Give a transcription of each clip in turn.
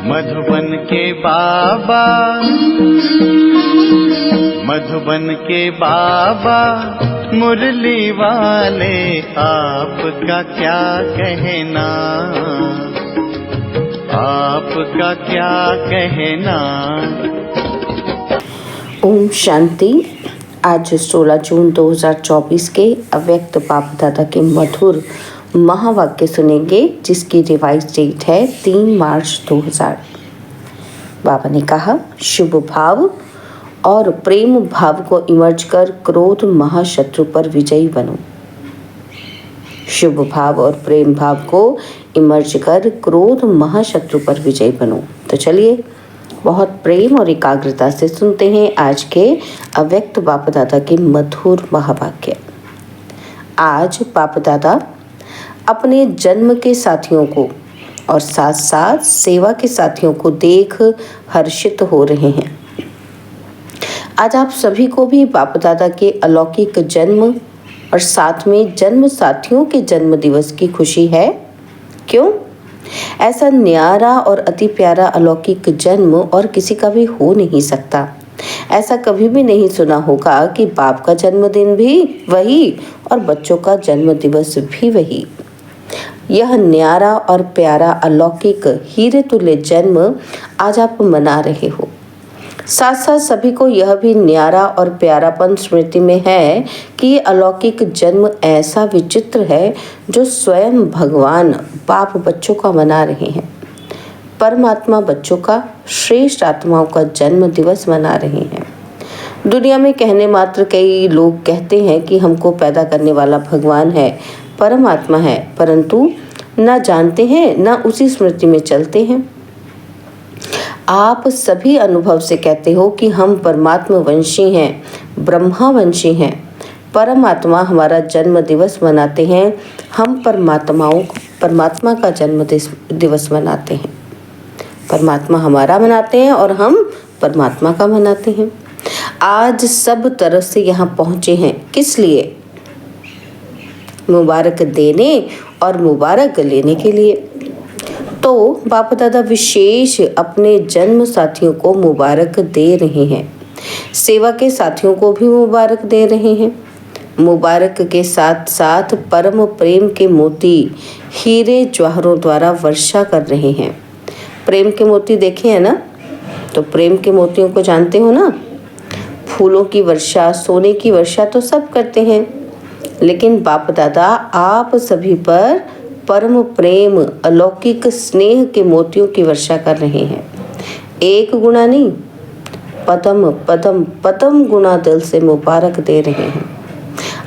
मधुबन के बाबा, मधुबन के बाबा मुरली वाले, आपका क्या कहना, आपका क्या कहना। ओम शांति। आज 16 जून 2024 के अव्यक्त बाप दादा के मधुर महावाक्य सुनेंगे, जिसकी रिवाइज डेट है 3 मार्च 2000। बाबा ने कहा, शुभ भाव और प्रेम भाव को इमर्ज कर क्रोध महाशत्रु पर विजयी बनो। शुभ भाव और प्रेम भाव को इमर्ज कर क्रोध महाशत्रु पर विजयी बनो। तो चलिए बहुत प्रेम और एकाग्रता से सुनते हैं आज के अव्यक्त बाप दादा के मधुर महावाक्य। आज बाप दादा अपने जन्म के साथियों को और साथ साथ सेवा के साथियों को देख हर्षित हो रहे हैं। आज आप सभी को भी बाप दादा के अलौकिक जन्म और साथ में जन्म साथियों के जन्म दिवस की खुशी है। क्यों? ऐसा न्यारा और अति प्यारा अलौकिक जन्म और किसी का भी हो नहीं सकता। ऐसा कभी भी नहीं सुना होगा कि बाप का जन्मदिन भी वही और बच्चों का जन्म दिवस भी वही। यह न्यारा और प्यारा अलौकिक हीरे तुल्य जन्म आज आप मना रहे हो। साथ साथ सभी को यह भी न्यारा और प्यारापन स्मृति में है कि ये अलौकिक जन्म ऐसा विचित्र है जो स्वयं भगवान बाप बच्चों का मना रहे हैं। परमात्मा बच्चों का, श्रेष्ठ आत्माओं का जन्म दिवस मना रहे हैं। दुनिया में कहने मात्र कई लोग कहते हैं कि हमको पैदा करने वाला भगवान है, परमात्मा है, परंतु न जानते हैं न उसी स्मृति में चलते हैं। आप सभी अनुभव से कहते हो कि हम परमात्मा वंशी हैं, ब्रह्मा वंशी हैं। परमात्मा हमारा जन्म दिवस मनाते हैं, हम परमात्मा का जन्म दिवस मनाते हैं। परमात्मा हमारा मनाते हैं और हम परमात्मा का मनाते हैं। आज सब तरह से यहाँ पहुँचे हैं, किस लिए? मुबारक देने और मुबारक लेने के लिए। तो बाप दादा विशेष अपने जन्म साथियों को मुबारक दे रहे हैं, सेवा के साथियों को भी मुबारक दे रहे हैं। मुबारक के साथ साथ परम प्रेम के मोती हीरे जवाहरों द्वारा वर्षा कर रहे हैं। प्रेम के मोती देखे हैं ना? तो प्रेम के मोतियों को जानते हो ना? फूलों की वर्षा, सोने की वर्षा तो सब करते हैं, लेकिन बाप दादा आप सभी पर परम प्रेम, अलौकिक स्नेह के मोतियों की वर्षा कर रहे हैं। एक गुना नहीं, पदम पदम पदम गुना दिल से मुबारक दे रहे हैं।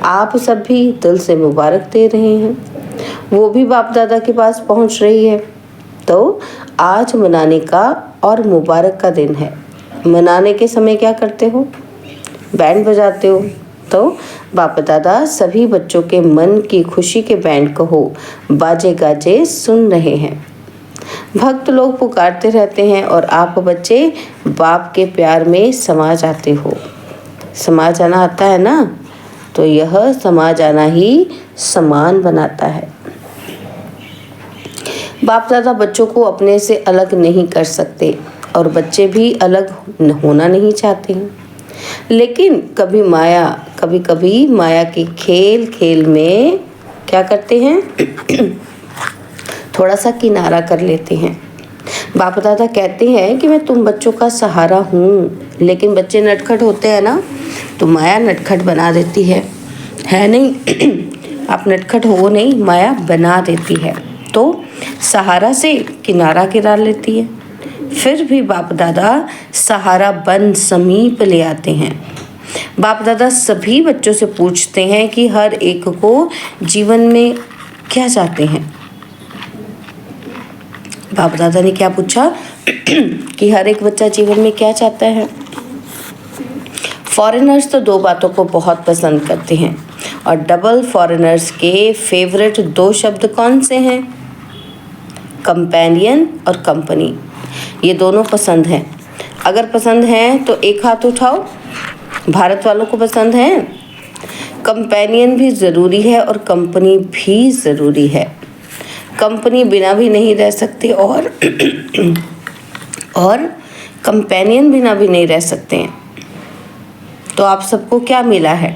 आप सब भी दिल से मुबारक दे रहे हैं। वो भी बाप दादा के पास पहुंच रही है। तो आज मनाने का और मुबारक का दिन है। मनाने के समय क्या करते हो? बैंड बजाते हो। तो बाप दादा सभी बच्चों के मन की खुशी के बैंड को बाजे गाजे सुन रहे हैं। भक्त लोग पुकारते रहते हैं और आप बच्चे बाप के प्यार में समा जाते हो। समा जाना आता है ना? तो यह समा जाना ही समान बनाता है। बाप दादा बच्चों को अपने से अलग नहीं कर सकते और बच्चे भी अलग होना नहीं चाहते हैं, लेकिन कभी कभी माया के खेल में क्या करते हैं? थोड़ा सा किनारा कर लेते हैं। बाप दादा कहते हैं कि मैं तुम बच्चों का सहारा हूँ, लेकिन बच्चे नटखट होते हैं ना, तो माया नटखट बना देती है नहीं? आप नटखट हो नहीं, माया बना देती है, तो सहारा से किनारा गिरा लेती है। फिर भी बाप दादा सहारा बन समीप ले आते हैं। बाप दादा सभी बच्चों से पूछते हैं कि हर एक को जीवन में क्या चाहते हैं। बाप दादा ने क्या पूछा कि हर एक बच्चा जीवन में क्या चाहता है? फॉरेनर्स तो 2 बातों को बहुत पसंद करते हैं और डबल फॉरेनर्स के फेवरेट 2 शब्द कौन से हैं? कंपेनियन और कंपनी। ये दोनों पसंद हैं। अगर पसंद हैं तो एक हाथ उठाओ। भारत वालों को पसंद है। कंपेनियन भी ज़रूरी है और कंपनी भी ज़रूरी है। कंपनी बिना भी नहीं रह सकते और और कंपेनियन बिना भी नहीं रह सकते हैं। तो आप सबको क्या मिला है?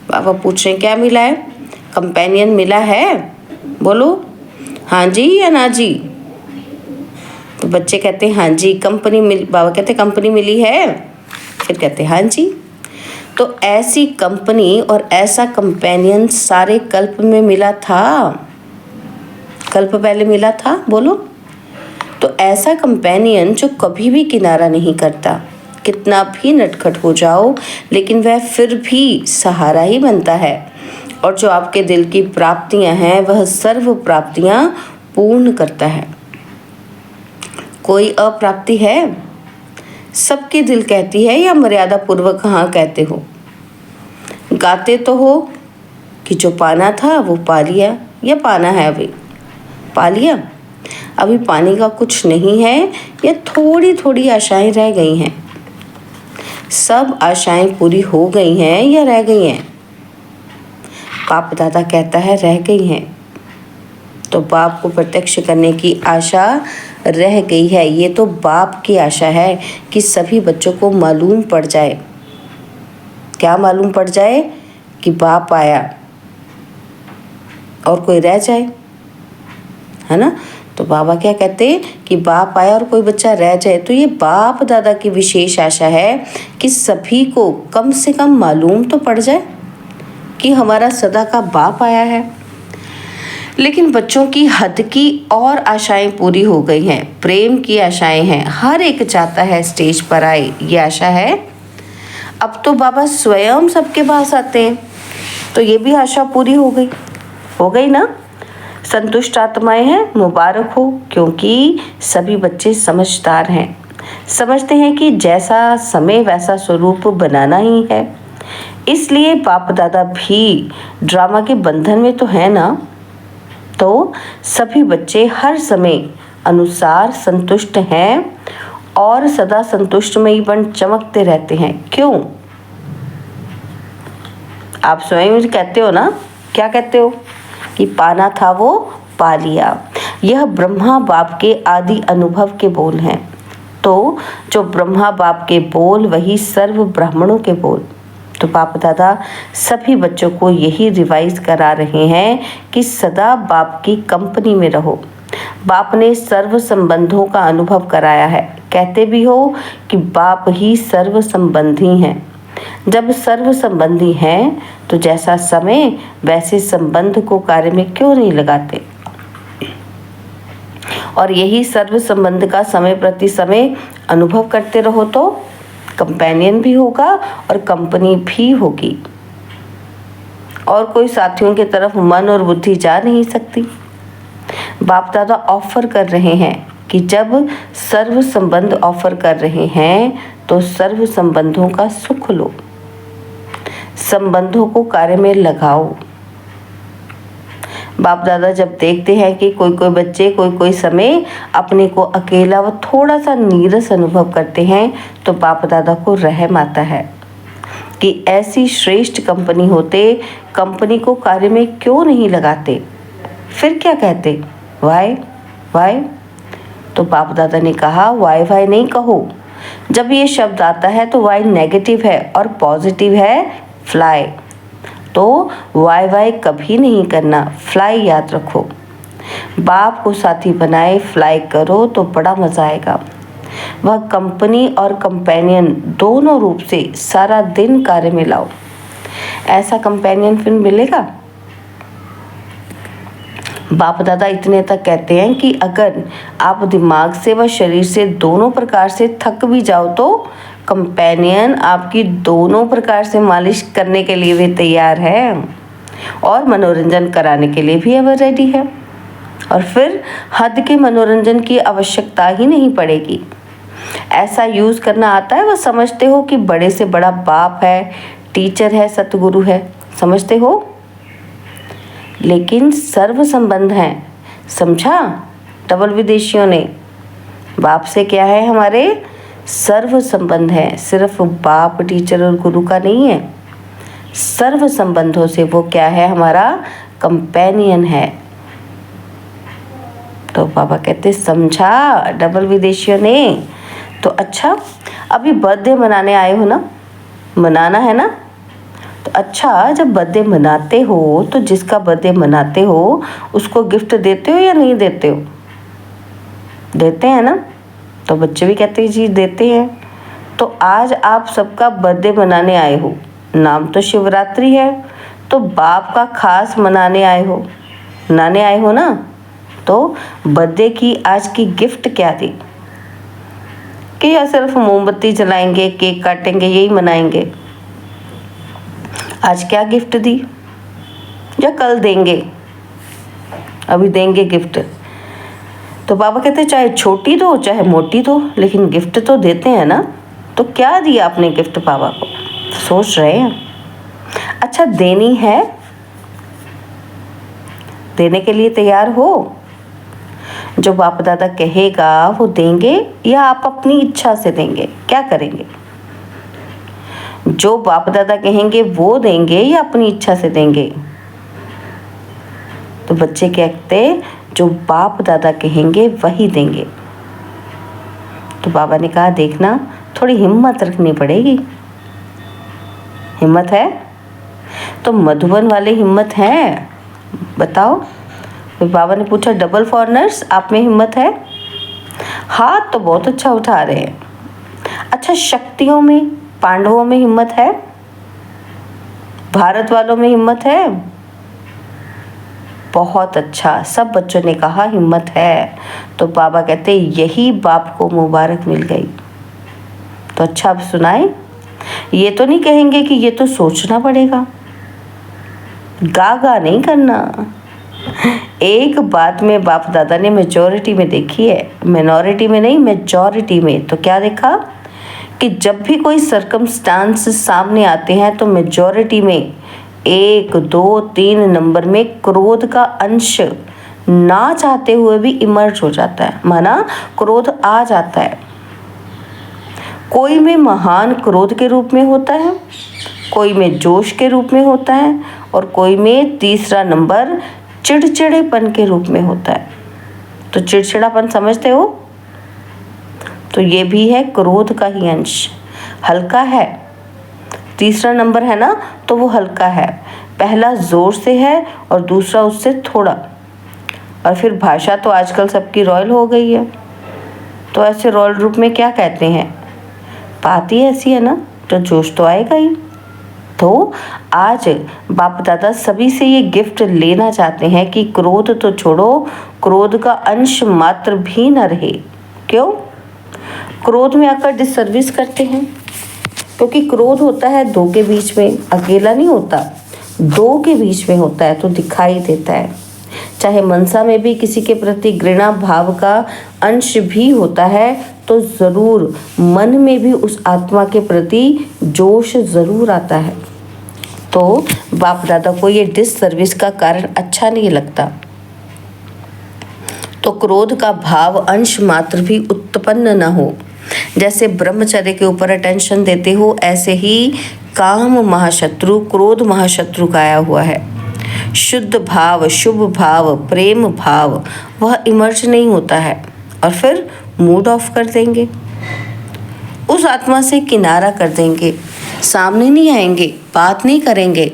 पापा पूछ रहे हैं क्या मिला है? कंपेनियन मिला है? बोलो हाँ जी या ना जी। तो बच्चे कहते हैं हाँ जी। बाबा कहते हैं कंपनी मिली है? फिर कहते हैं हाँ जी। तो ऐसी कंपनी और ऐसा कंपेनियन सारे कल्प में मिला था। कल्प पहले मिला था, बोलो। तो ऐसा कंपेनियन जो कभी भी किनारा नहीं करता, कितना भी नटखट हो जाओ लेकिन वह फिर भी सहारा ही बनता है, और जो आपके दिल की प्राप्तियां हैं वह सर्व प्राप्तियां पूर्ण करता है। कोई अप्राप्ति है? सबके दिल कहती है या मर्यादा पूर्वक हाँ कहते हो? गाते तो हो कि जो पाना था वो पा लिया, या पाना है अभी? पा लिया। अभी पाने का कुछ नहीं है, या थोड़ी थोड़ी आशाएं रह गई हैं? सब आशाएं पूरी हो गई हैं या रह गई हैं? बाप दादा कहता है रह गई हैं। तो बाप को प्रत्यक्ष करने की आशा रह गई है। ये तो बाप की आशा है कि सभी बच्चों को मालूम पड़ जाए। क्या मालूम पड़ जाए? कि बाप आया, और कोई रह जाए, है ना। तो बाबा क्या कहते हैं कि बाप आया और कोई बच्चा रह जाए। तो ये बाप दादा की विशेष आशा है कि सभी को कम से कम मालूम तो पड़ जाए कि हमारा सदा का बाप आया है। लेकिन बच्चों की हद की और आशाएं पूरी हो गई हैं। प्रेम की आशाएं हैं, हर एक चाहता है स्टेज पर आए, ये आशा है। अब तो बाबा स्वयं सबके पास आते हैं, तो ये भी आशा पूरी हो गई ना। संतुष्ट आत्माएं हैं, मुबारक हो, क्योंकि सभी बच्चे समझदार हैं, समझते हैं कि जैसा समय वैसा स्वरूप बनाना ही है। इसलिए बाप दादा भी ड्रामा के बंधन में तो है ना। तो सभी बच्चे हर समय अनुसार संतुष्ट हैं और सदा संतुष्ट में ही बन चमकते रहते हैं। क्यों? आप स्वयं मुझे कहते हो ना, क्या कहते हो? कि पाना था वो पा लिया। यह ब्रह्मा बाप के आदि अनुभव के बोल हैं। तो जो ब्रह्मा बाप के बोल वही सर्व ब्राह्मणों के बोल। तो बाप दादा सभी बच्चों को यही रिवाइज करा रहे हैं कि सदा बाप की कंपनी में रहो। बाप ने सर्व संबंधों का अनुभव कराया है। कहते भी हो कि बाप ही सर्व संबंधी हैं। जब सर्व संबंधी हैं तो जैसा समय वैसे संबंध को कार्य में क्यों नहीं लगाते? और यही सर्व संबंध का समय प्रति समय अनुभव करते रहो तो कंपेनियन भी होगा और कंपनी भी होगी, और कोई साथियों की तरफ मन और बुद्धि जा नहीं सकती। बाप दादा ऑफर कर रहे हैं कि जब सर्व संबंध ऑफर कर रहे हैं तो सर्व संबंधों का सुख लो, संबंधों को कार्य में लगाओ। बाप दादा जब देखते हैं कि कोई बच्चे कोई समय अपने को अकेला व थोड़ा सा नीरस अनुभव करते हैं तो बाप दादा को रहम आता है कि ऐसी श्रेष्ठ कंपनी होते कंपनी को कार्य में क्यों नहीं लगाते। फिर क्या कहते? वाई। तो बाप दादा ने कहा वाई नहीं कहो। जब ये शब्द आता है तो वाई नेगेटिव है और पॉजिटिव है फ्लाई। तो वाई कभी नहीं करना, फ्लाई याद रखो। बाप को साथी बनाए फ्लाई करो तो बड़ा मजा आएगा। वह कंपनी और कंपेनियन दोनों रूप से सारा दिन कार्य में लाओ। ऐसा कंपेनियन फिर मिलेगा? बाप दादा इतने तक कहते हैं कि अगर आप दिमाग से व शरीर से दोनों प्रकार से थक भी जाओ तो कंपेनियन आपकी दोनों प्रकार से मालिश करने के लिए भी तैयार है और मनोरंजन कराने के लिए भी एवर रेडी है। और फिर हद के मनोरंजन की आवश्यकता ही नहीं पड़ेगी। ऐसा यूज़ करना आता है। वह समझते हो कि बड़े से बड़ा बाप है, टीचर है, सतगुरु है, समझते हो। लेकिन सर्व संबंध हैं, समझा? डबल विदेशियों ने बाप से क्या है, हमारे सर्व संबंध है। सिर्फ बाप टीचर और गुरु का नहीं है। सर्व संबंधों से वो क्या है, हमारा कंपेनियन है। तो पापा कहते समझा डबल विदेशियों ने। तो अच्छा अभी बर्थडे मनाने आए हो ना, मनाना है ना, तो अच्छा जब बर्थडे मनाते हो तो जिसका बर्थडे मनाते हो उसको गिफ्ट देते हो या नहीं देते हो? देते हैं ना। तो बच्चे भी कहते हैं जी देते हैं। तो आज आप सबका बर्थडे मनाने आए हो, नाम तो शिवरात्रि है, तो बाप का खास मनाने आए हो ना। तो बर्थडे की आज की गिफ्ट क्या दी? कि या सिर्फ मोमबत्ती जलाएंगे, केक काटेंगे, यही मनाएंगे? आज क्या गिफ्ट दी या कल देंगे? अभी देंगे गिफ्ट। तो पापा कहते चाहे छोटी दो चाहे मोटी दो, लेकिन गिफ्ट तो देते हैं ना। तो क्या दिया आपने गिफ्ट पापा को? सोच रहे हैं। अच्छा देनी है, देने के लिए तैयार हो? जो बाप दादा कहेगा वो देंगे या आप अपनी इच्छा से देंगे? क्या करेंगे? जो बाप दादा कहेंगे वो देंगे या अपनी इच्छा से देंगे? तो बच्चे कहते जो बाप दादा कहेंगे वही देंगे। तो बाबा ने कहा देखना थोड़ी हिम्मत रखनी पड़ेगी। हिम्मत है? तो मधुबन वाले हिम्मत है? बताओ। फिर बाबा ने पूछा डबल फॉरनर्स आप में हिम्मत है? हाथ तो बहुत अच्छा उठा रहे हैं। अच्छा शक्तियों में, पांडवों में हिम्मत है? भारत वालों में हिम्मत है? बहुत अच्छा, सब बच्चों ने कहा हिम्मत है। तो बाबा कहते यही बाप को मुबारक मिल गई। तो अच्छा अब सुनाए, ये तो नहीं कहेंगे कि ये तो सोचना पड़ेगा, गा नहीं करना। एक बात में बाप दादा ने मेजॉरिटी में देखी है, मिनॉरिटी में नहीं, मेजॉरिटी में। तो क्या देखा कि जब भी कोई सर्कमस्टांस सामने आते हैं तो मेजॉरिटी में 1, 2, 3 नंबर में क्रोध का अंश ना चाहते हुए भी इमर्ज हो जाता है, माना क्रोध आ जाता है। कोई में महान क्रोध के रूप में होता है, कोई में जोश के रूप में होता है, और कोई में तीसरा नंबर चिड़चिड़ेपन के रूप में होता है। तो चिड़चिड़ापन समझते हो? तो ये भी है क्रोध का ही अंश, हल्का है। तीसरा नंबर है ना, तो वो हल्का है। पहला जोर से है और दूसरा उससे थोड़ा। और फिर भाषा तो आजकल सबकी रॉयल हो गई है, तो ऐसे रॉयल रूप में क्या कहते हैं? बात ही ऐसी है ना, तो जोश तो आएगा ही। तो आज बाप दादा सभी से ये गिफ्ट लेना चाहते हैं कि क्रोध तो छोड़ो, क्रोध का अंश मात्र भी न रहे। क्यों? क्रोध में आकर डिसर्विस करते हैं, क्योंकि क्रोध होता है दो के बीच में, अकेला नहीं होता, दो के बीच में होता है, तो दिखाई देता है। चाहे मनसा में भी किसी के प्रति घृणा भाव का अंश भी होता है, तो ज़रूर मन में भी उस आत्मा के प्रति जोश ज़रूर आता है। तो बाप दादा को ये डिससर्विस का कारण अच्छा नहीं लगता। तो क्रोध का भाव अंश मात्र भी उत्पन्न न हो। जैसे ब्रह्मचर्य के ऊपर अटेंशन देते हो, ऐसे ही काम महाशत्रु, क्रोध महाशत्रु का आया हुआ है। शुद्ध भाव, शुभ भाव, प्रेम भाव वह इमर्ज नहीं होता है, और फिर मूड ऑफ कर देंगे, उस आत्मा से किनारा कर देंगे, सामने नहीं आएंगे, बात नहीं करेंगे,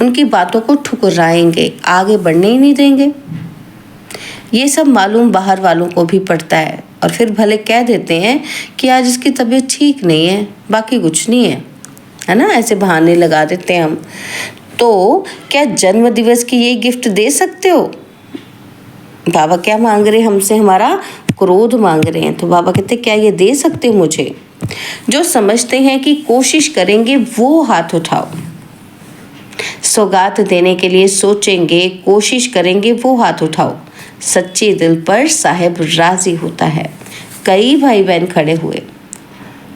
उनकी बातों को ठुकराएंगे, आगे बढ़ने ही नहीं देंगे। ये सब मालूम बाहर वालों को भी पड़ता है, और फिर भले कह देते हैं कि आज इसकी तबीयत ठीक नहीं है, बाकी कुछ नहीं है ना, ऐसे बहाने लगा देते हैं हम। तो क्या जन्म दिवस की ये गिफ्ट दे सकते हो? बाबा क्या मांग रहे हैं हमसे? हमारा क्रोध मांग रहे हैं। तो बाबा कहते क्या ये दे सकते हो मुझे? जो समझते हैं कि कोशिश करेंगे वो हाथ उठाओ। सौगात देने के लिए सोचेंगे, कोशिश करेंगे वो हाथ उठाओ। सच्चे दिल पर साहेब राजी होता है। कई भाई बहन खड़े हुए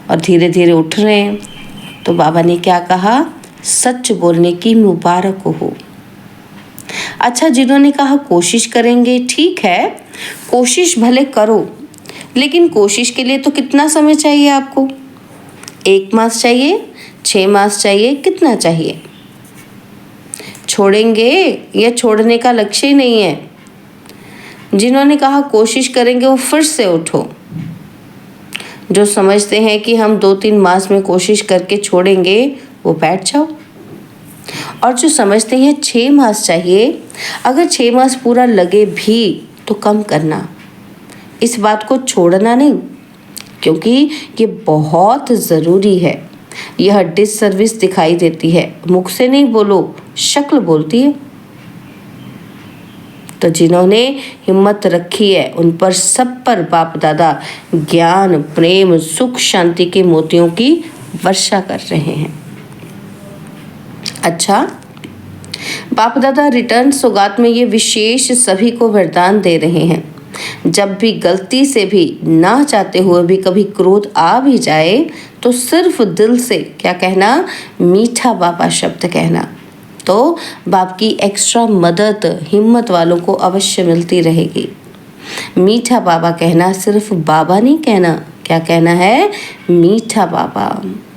और धीरे धीरे उठ रहे हैं। तो बाबा ने क्या कहा? सच बोलने की मुबारक हो। अच्छा, जिन्होंने कहा कोशिश करेंगे, ठीक है, कोशिश भले करो, लेकिन कोशिश के लिए तो कितना समय चाहिए आपको? 1 मास चाहिए, 6 मास चाहिए, कितना चाहिए? छोड़ेंगे या छोड़ने का लक्ष्य ही नहीं है? जिन्होंने कहा कोशिश करेंगे वो फिर से उठो। जो समझते हैं कि हम 2-3 मास में कोशिश करके छोड़ेंगे वो बैठ जाओ। और जो समझते हैं 6 मास चाहिए, अगर 6 मास पूरा लगे भी तो कम करना, इस बात को छोड़ना नहीं, क्योंकि ये बहुत ज़रूरी है। यह डिससर्विस दिखाई देती है, मुख से नहीं बोलो, शक्ल बोलती है। तो जिन्होंने हिम्मत रखी है उन पर सब पर बाप दादा ज्ञान, प्रेम, सुख, शांति के मोतियों की वर्षा कर रहे हैं। अच्छा, बाप दादा रिटर्न सौगात में ये विशेष सभी को वरदान दे रहे हैं। जब भी गलती से भी ना चाहते हुए भी कभी क्रोध आ भी जाए तो सिर्फ दिल से क्या कहना, मीठा बाबा शब्द कहना, तो बाप की एक्स्ट्रा मदद हिम्मत वालों को अवश्य मिलती रहेगी। मीठा बाबा कहना, सिर्फ बाबा नहीं कहना, क्या कहना है, मीठा बाबा,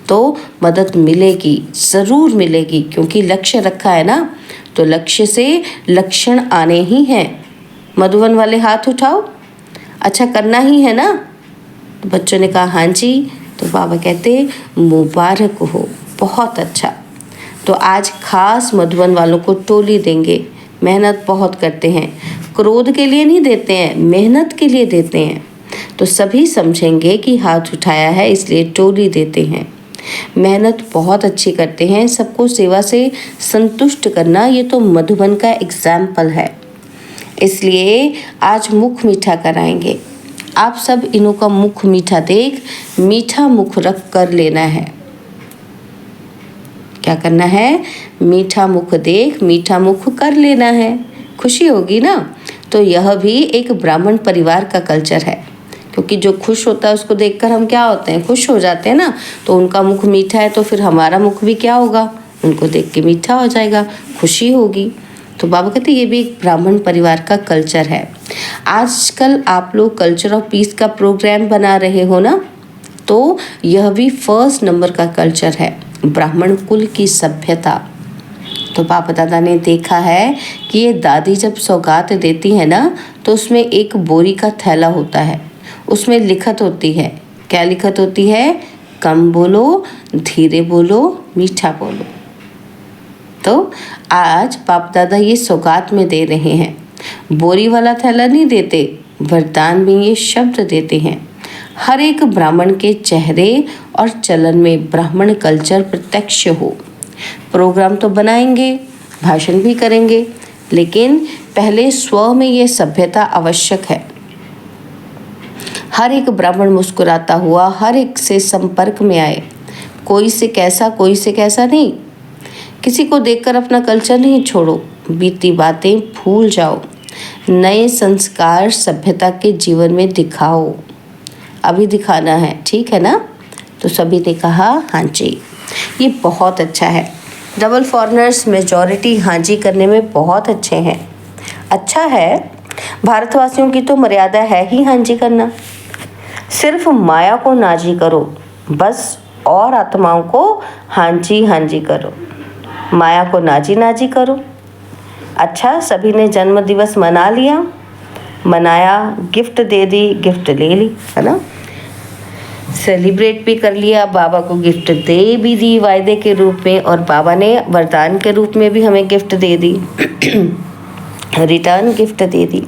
तो मदद मिलेगी, ज़रूर मिलेगी, क्योंकि लक्ष्य रखा है ना, तो लक्ष्य से लक्षण आने ही हैं। मधुबन वाले हाथ उठाओ, अच्छा करना ही है ना? तो बच्चों ने कहा हाँ जी। तो बाबा कहते मुबारक हो, बहुत अच्छा। तो आज खास मधुबन वालों को टोली देंगे। मेहनत बहुत करते हैं, क्रोध के लिए नहीं देते हैं, मेहनत के लिए देते हैं। तो सभी समझेंगे कि हाथ उठाया है इसलिए टोली देते हैं। मेहनत बहुत अच्छी करते हैं, सबको सेवा से संतुष्ट करना, ये तो मधुबन का एग्जाम्पल है। इसलिए आज मुख मीठा कराएंगे। आप सब इन्हों का मुख मीठा देख मीठा मुख रख कर लेना है। क्या करना है, मीठा मुख देख मीठा मुख कर लेना है। खुशी होगी ना? तो यह भी एक ब्राह्मण परिवार का कल्चर है, क्योंकि जो खुश होता है उसको देखकर हम क्या होते हैं, खुश हो जाते हैं ना। तो उनका मुख मीठा है तो फिर हमारा मुख भी क्या होगा, उनको देख के मीठा हो जाएगा, खुशी होगी। तो बाबा कहते ये भी एक ब्राह्मण परिवार का कल्चर है। आजकल आप लोग कल्चर ऑफ पीस का प्रोग्राम बना रहे हो ना, तो यह भी फर्स्ट नंबर का कल्चर है, ब्राह्मण कुल की सभ्यता। तो बाबा दादा ने देखा है कि ये दादी जब सौगात देती है ना, तो उसमें एक बोरी का थैला होता है, उसमें लिखत होती है। क्या लिखत होती है, कम बोलो, धीरे बोलो, मीठा बोलो। तो आज बाप दादा ये सौगात में दे रहे हैं, बोरी वाला थैला नहीं देते, वरदान में ये शब्द देते हैं। हर एक ब्राह्मण के चेहरे और चलन में ब्राह्मण कल्चर प्रत्यक्ष हो। प्रोग्राम तो बनाएंगे, भाषण भी करेंगे, लेकिन पहले स्व में ये सभ्यता आवश्यक है। हर एक ब्राह्मण मुस्कुराता हुआ हर एक से संपर्क में आए, कोई से कैसा नहीं। किसी को देखकर अपना कल्चर नहीं छोड़ो, बीती बातें भूल जाओ, नए संस्कार सभ्यता के जीवन में दिखाओ। अभी दिखाना है, ठीक है ना? तो सभी ने कहा हाँ जी। ये बहुत अच्छा है। डबल फॉरेनर्स मेजॉरिटी हाँ जी करने में बहुत अच्छे हैं। अच्छा है, भारतवासियों की तो मर्यादा है ही हाँ जी करना। सिर्फ माया को ना जी करो बस, और आत्माओं को हाँ जी करो। माया को नाजी करो। अच्छा, सभी ने जन्म दिवस मना लिया, मनाया, गिफ्ट दे दी, गिफ्ट ले ली, है ना? सेलिब्रेट भी कर लिया, बाबा को गिफ्ट दे भी दी वायदे के रूप में, और बाबा ने वरदान के रूप में भी हमें गिफ्ट दे दी रिटर्न गिफ्ट दे दी।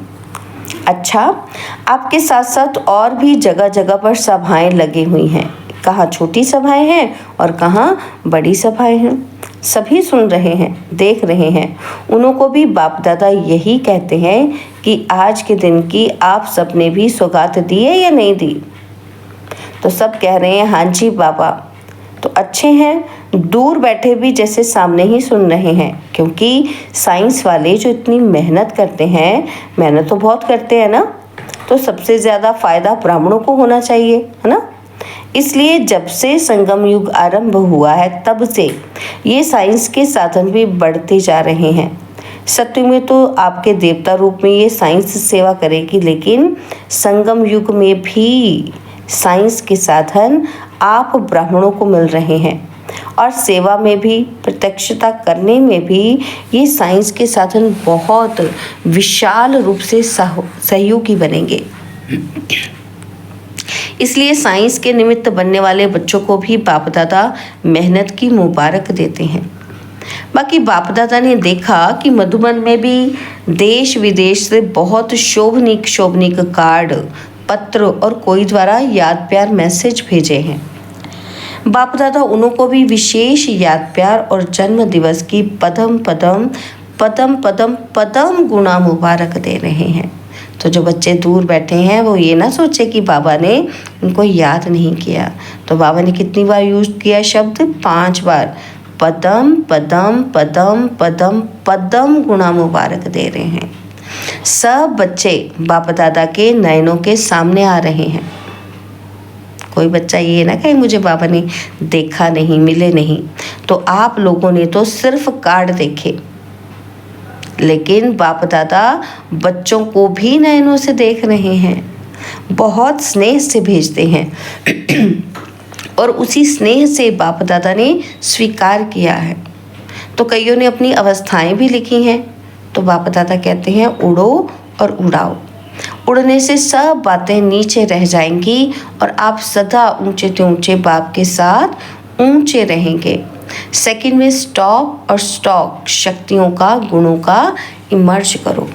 अच्छा, आपके साथ साथ और भी जगह जगह पर सभाएं लगी हुई हैं। कहाँ छोटी सभाएं हैं और कहाँ बड़ी सभाएं हैं। सभी सुन रहे हैं, देख रहे हैं। उन्हों को भी बाप दादा यही कहते हैं कि आज के दिन की आप सबने भी सौगात दी है या नहीं दी? तो सब कह रहे हैं हाँ जी बाबा। तो अच्छे हैं, दूर बैठे भी जैसे सामने ही सुन रहे हैं, क्योंकि साइंस वाले जो इतनी मेहनत करते हैं, मेहनत तो बहुत करते हैं ना, तो सबसे ज़्यादा फ़ायदा ब्राह्मणों को होना चाहिए, है ना? इसलिए जब से संगम युग आरंभ हुआ है तब से ये साइंस के साधन भी बढ़ते जा रहे हैं। सत्य में तो आपके देवता रूप में ये साइंस सेवा करेगी, लेकिन संगम युग में भी साइंस के साधन आप ब्राह्मणों को मिल रहे हैं। और सेवा में भी, प्रत्यक्षता करने में भी ये साइंस के साधन बहुत विशाल रूप से सहयोगी बनेंगे। इसलिए साइंस के निमित्त बनने वाले बच्चों को भी बाप दादा मेहनत की मुबारक देते हैं। बाकी बाप दादा ने देखा कि मधुबन में भी देश विदेश से बहुत शोभनीक कार्ड, पत्र और कोई द्वारा याद प्यार मैसेज भेजे हैं। बाप दादा उनको भी विशेष याद प्यार और जन्म दिवस की पदम पदम गुणा मुबारक दे रहे हैं। तो जो बच्चे दूर बैठे हैं वो ये ना सोचे कि बाबा ने उनको याद नहीं किया। तो बाबा ने कितनी बार यूज किया शब्द? 5 बार। पदम पदम पदम पदम पदम गुणा मुबारक दे रहे हैं। सब बच्चे बाप दादा के नयनों के सामने आ रहे हैं। कोई बच्चा ये ना कहे मुझे बाबा ने देखा नहीं, मिले नहीं। तो आप लोगों ने तो सिर्फ कार्ड देखे, लेकिन बाप दादा बच्चों को भी नयनों से देख रहे हैं, बहुत स्नेह से भेजते हैं और उसी स्नेह से बाप दादा ने स्वीकार किया है। तो कईयों ने अपनी अवस्थाएं भी लिखी हैं। तो बाप दादा कहते हैं उड़ो और उड़ाओ। उड़ने से सब बातें नीचे रह जाएंगी और आप सदा ऊंचे से ऊंचे बाप के साथ ऊंचे रहेंगे। सेकंड में स्टॉप और स्टॉक शक्तियों का, गुणों का इमर्ज करो।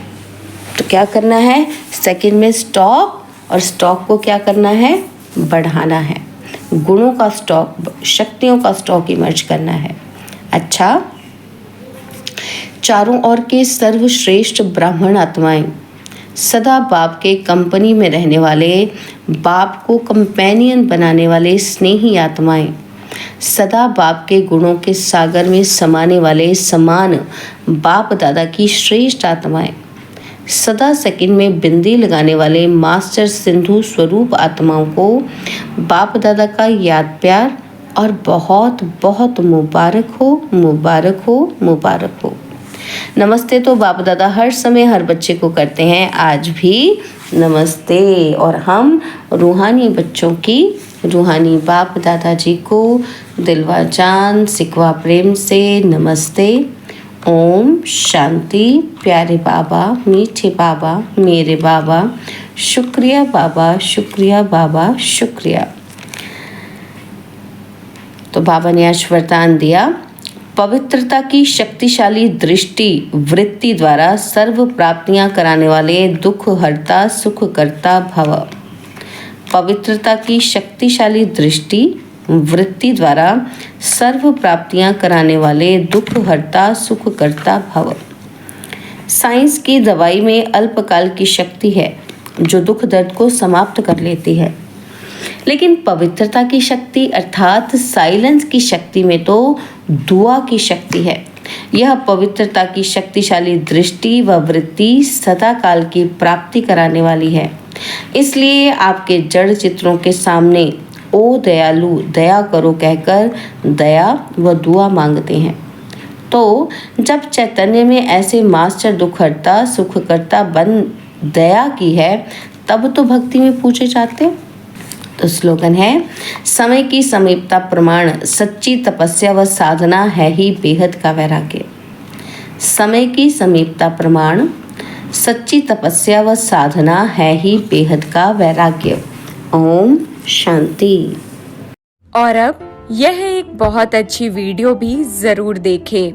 तो क्या करना है? सेकंड में स्टॉप और स्टॉक को क्या करना है? बढ़ाना है। गुणों का स्टॉक, शक्तियों का स्टॉक इमर्ज करना है। अच्छा, चारों ओर के सर्वश्रेष्ठ ब्राह्मण आत्माएं, सदा बाप के कंपनी में रहने वाले, बाप को कंपेनियन बनाने वाले स्नेही आत्माएं, सदा बाप के गुणों के सागर में समाने वाले समान बाप दादा की श्रेष्ठ आत्माएं, सदा सेकंड में बिंदी लगाने वाले मास्टर सिंधु स्वरूप आत्माओं को बाप दादा का याद प्यार और बहुत बहुत मुबारक हो, मुबारक हो, मुबारक हो। नमस्ते तो बाप दादा हर समय हर बच्चे को करते हैं, आज भी नमस्ते। और हम रूहानी बच्चों की, रूहानी बाप दादाजी को दिलवा जान सिकवा प्रेम से नमस्ते। ओम शांति। प्यारे बाबा, मीठे बाबा, मेरे बाबा, शुक्रिया बाबा, शुक्रिया बाबा, शुक्रिया। तो बाबा ने आज वरदान दिया, पवित्रता की शक्तिशाली दृष्टि वृत्ति द्वारा सर्व प्राप्तियां कराने वाले दुख हरता सुख करता भव। पवित्रता की शक्तिशाली दृष्टि वृत्ति द्वारा सर्व प्राप्तियां कराने वाले दुख हरता सुख करता भव। साइंस की दवाई में अल्पकाल की शक्ति है जो दुख दर्द को समाप्त कर लेती है, लेकिन पवित्रता की शक्ति अर्थात साइलेंस की शक्ति में तो दुआ की शक्ति है। यह पवित्रता की शक्तिशाली दृष्टि व वृत्ति सदा काल की प्राप्ति कराने वाली है। इसलिए आपके जड़ चित्रों के सामने ओ दयालु दया करो कहकर दया व दुआ मांगते हैं। तो जब चैतन्य में ऐसे मास्टर दुख हरता सुख करता बन दया की है, तब तो भक्ति में पूछे जाते। तो स्लोगन है, समय की समीपता प्रमाण सच्ची तपस्या व साधना है ही बेहद का वैराग्य। समय की समीपता प्रमाण सच्ची तपस्या व साधना है ही बेहद का वैराग्य। ओम शांति। और अब यह एक बहुत अच्छी वीडियो भी जरूर देखें।